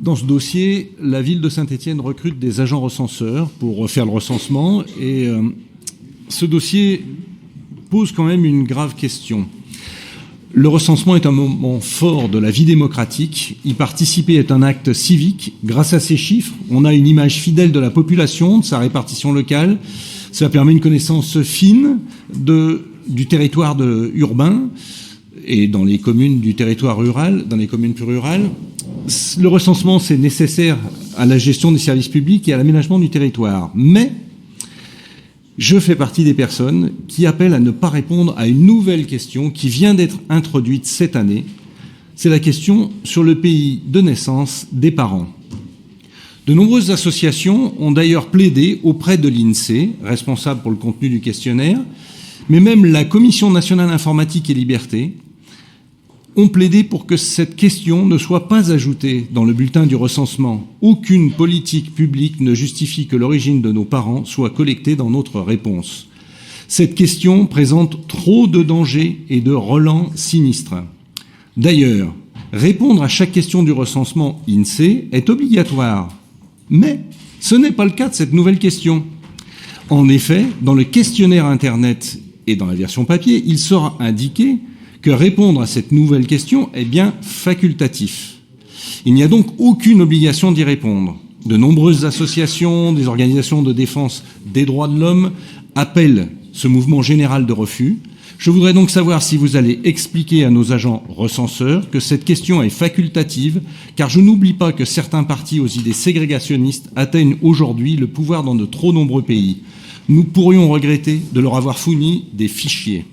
Dans ce dossier, la ville de Saint-Étienne recrute des agents recenseurs pour faire le recensement. Et ce dossier pose quand même une grave question. Le recensement est un moment fort de la vie démocratique. Y participer est un acte civique. Grâce à ces chiffres, on a une image fidèle de la population, de sa répartition locale. Cela permet une connaissance fine du territoire urbain et dans les communes du territoire rural, dans les communes plus rurales. Le recensement, c'est nécessaire à la gestion des services publics et à l'aménagement du territoire. Mais je fais partie des personnes qui appellent à ne pas répondre à une nouvelle question qui vient d'être introduite cette année. C'est la question sur le pays de naissance des parents. De nombreuses associations ont d'ailleurs plaidé auprès de l'INSEE, responsable pour le contenu du questionnaire, mais même la Commission nationale informatique et liberté ont plaidé pour que cette question ne soit pas ajoutée dans le bulletin du recensement. Aucune politique publique ne justifie que l'origine de nos parents soit collectée dans notre réponse. Cette question présente trop de dangers et de relents sinistres. D'ailleurs, répondre à chaque question du recensement INSEE est obligatoire. Mais ce n'est pas le cas de cette nouvelle question. En effet, dans le questionnaire Internet et dans la version papier, il sera indiqué que répondre à cette nouvelle question est bien facultatif. Il n'y a donc aucune obligation d'y répondre. De nombreuses associations, des organisations de défense des droits de l'homme appellent ce mouvement général de refus. Je voudrais donc savoir si vous allez expliquer à nos agents recenseurs que cette question est facultative, car je n'oublie pas que certains partis aux idées ségrégationnistes atteignent aujourd'hui le pouvoir dans de trop nombreux pays. Nous pourrions regretter de leur avoir fourni des fichiers.